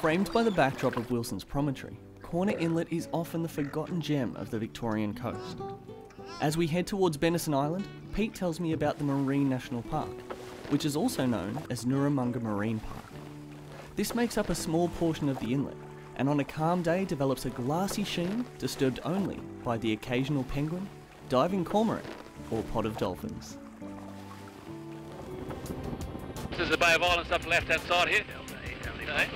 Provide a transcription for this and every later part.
Framed by the backdrop of Wilson's Promontory, Corner Inlet is often the forgotten gem of the Victorian coast. As we head towards Benison Island, Pete tells me about the Marine National Park, which is also known as Nooramunga Marine Park. This makes up a small portion of the inlet, and on a calm day develops a glassy sheen disturbed only by the occasional penguin, diving cormorant, or pod of dolphins. This is the Bay of Islands up the left-hand side here. Okay.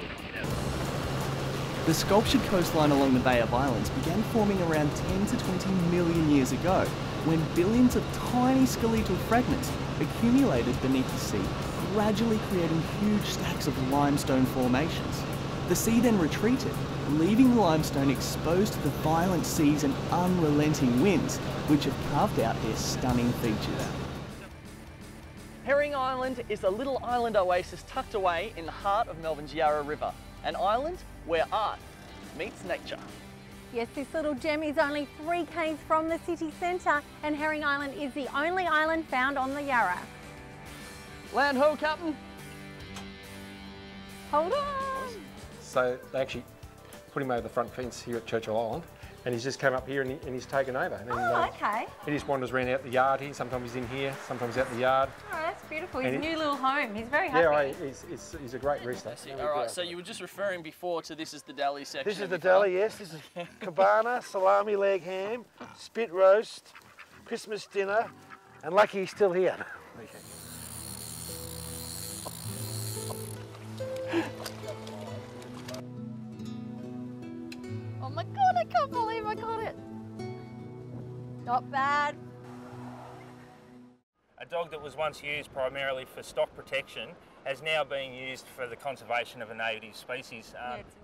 The sculptured coastline along the Bay of Islands began forming around 10 to 20 million years ago, when billions of tiny skeletal fragments accumulated beneath the sea, gradually creating huge stacks of limestone formations. The sea then retreated, leaving the limestone exposed to the violent seas and unrelenting winds, which have carved out their stunning features. Herring Island is a little island oasis tucked away in the heart of Melbourne's Yarra River, an island where art meets nature. Yes, this little gem is only 3 k's from the city centre, and Herring Island is the only island found on the Yarra. Land ho, Captain! Hold on! So they actually put him over the front fence here at Churchill Island, and he's just come up here and he's taken over. And Okay. He just wanders around out the yard here. Sometimes he's in here, sometimes out the yard. Oh, that's beautiful. His new little home. He's very happy. Yeah, he's a great rooster. All right, so you were just referring before to this is the deli section. This is the deli, yes. This is cabana, salami leg ham, spit roast, Christmas dinner, and lucky he's still here. Okay. Oh my God, I can't believe I got it. Not bad. A dog that was once used primarily for stock protection has now been used for the conservation of a native species,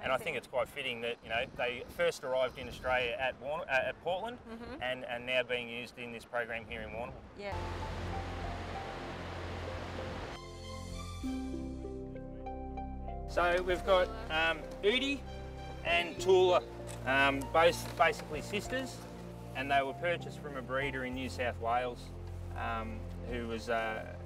and I think it's quite fitting that they first arrived in Australia at Portland, and now being used in this program here in Warrnambool. Yeah. So we've got Udi and Tula, both basically sisters, and they were purchased from a breeder in New South Wales who was a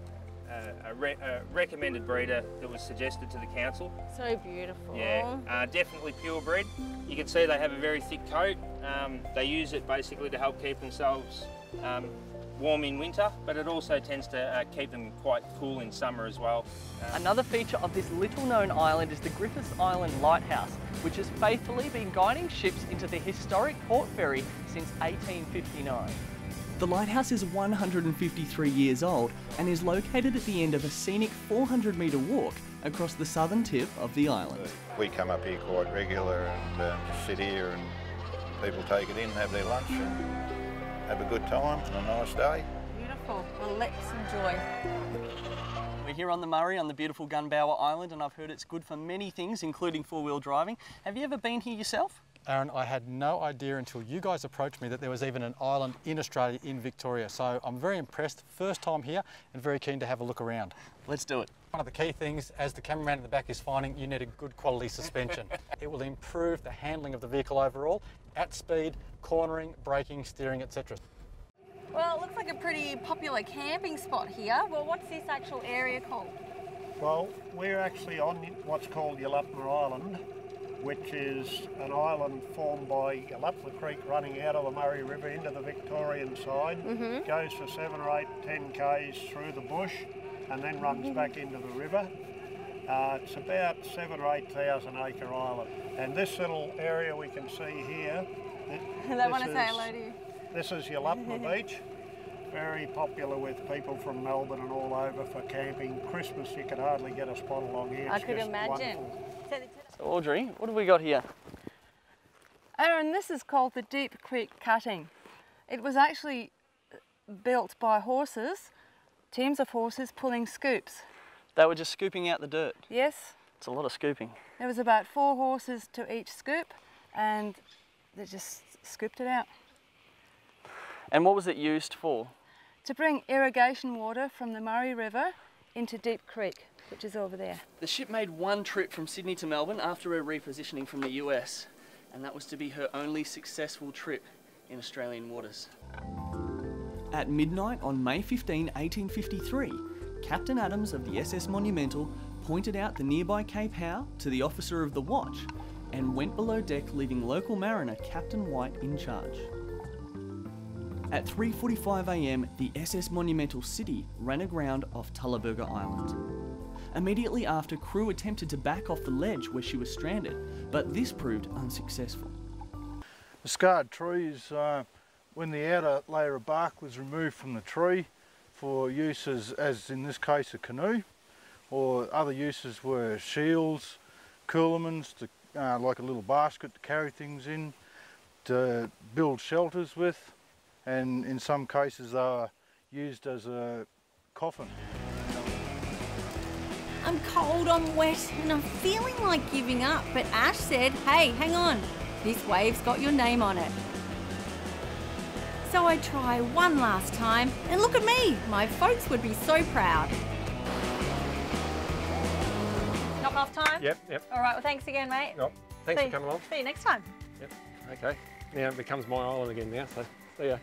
recommended breeder that was suggested to the council. So beautiful. Yeah, definitely purebred. You can see they have a very thick coat. They use it basically to help keep themselves warm in winter, but it also tends to keep them quite cool in summer as well. Another feature of this little-known island is the Griffith Island Lighthouse, which has faithfully been guiding ships into the historic port ferry since 1859. The lighthouse is 153 years old and is located at the end of a scenic 400-metre walk across the southern tip of the island. We come up here quite regular and sit here, and people take it in, have their lunch and have a good time on a nice day. Beautiful. Well, let's enjoy. We're here on the Murray on the beautiful Gunbower Island, and I've heard it's good for many things, including four-wheel driving. Have you ever been here yourself? Aaron, I had no idea until you guys approached me that there was even an island in Australia, in Victoria. So I'm very impressed, first time here, and very keen to have a look around. Let's do it. One of the key things, as the cameraman in the back is finding, you need a good quality suspension. It will improve the handling of the vehicle overall, at speed, cornering, braking, steering, etc. Well, it looks like a pretty popular camping spot here. Well, what's this actual area called? Well, we're actually on what's called Yellapur Island, which is an island formed by Yellapur Creek running out of the Murray River into the Victorian side, goes for 7 or 8, 10 k's through the bush, and then runs back into the river. It's about 7,000 or 8,000 acre island. And this little area we can see here, They want to say hello to you. this is Yellapur Beach. Very popular with people from Melbourne and all over for camping. Christmas, you could hardly get a spot along here. I It's could just imagine. wonderful. So Audrey, what have we got here? Aaron, this is called the Deep Creek Cutting. It was actually built by horses, teams of horses pulling scoops. They were just scooping out the dirt. Yes, It's a lot of scooping. there was about 4 horses to each scoop, and they just scooped it out. And what was it used for? To bring irrigation water from the Murray River into Deep Creek, which is over there. The ship made one trip from Sydney to Melbourne after her repositioning from the US, and that was to be her only successful trip in Australian waters. At midnight on May 15, 1853, Captain Adams of the SS Monumental pointed out the nearby Cape Howe to the officer of the watch, and went below deck, leaving local mariner Captain White in charge. At 3:45 AM, the SS Monumental City ran aground off Tulleberger Island. Immediately after, crew attempted to back off the ledge where she was stranded, but this proved unsuccessful. The scarred trees, when the outer layer of bark was removed from the tree for use as in this case a canoe, or other uses were shields, coolamans, like a little basket to carry things in, to build shelters with, and in some cases they were used as a coffin. I'm cold, I'm wet, and I'm feeling like giving up, but Ash said, hey, hang on, this wave's got your name on it. So I try one last time, and look at me, my folks would be so proud. Knock off time? Yep. All right, well thanks again, mate. Yep. Thanks for coming along. See you next time. Yep. Okay. Now it becomes my island again now, so see ya.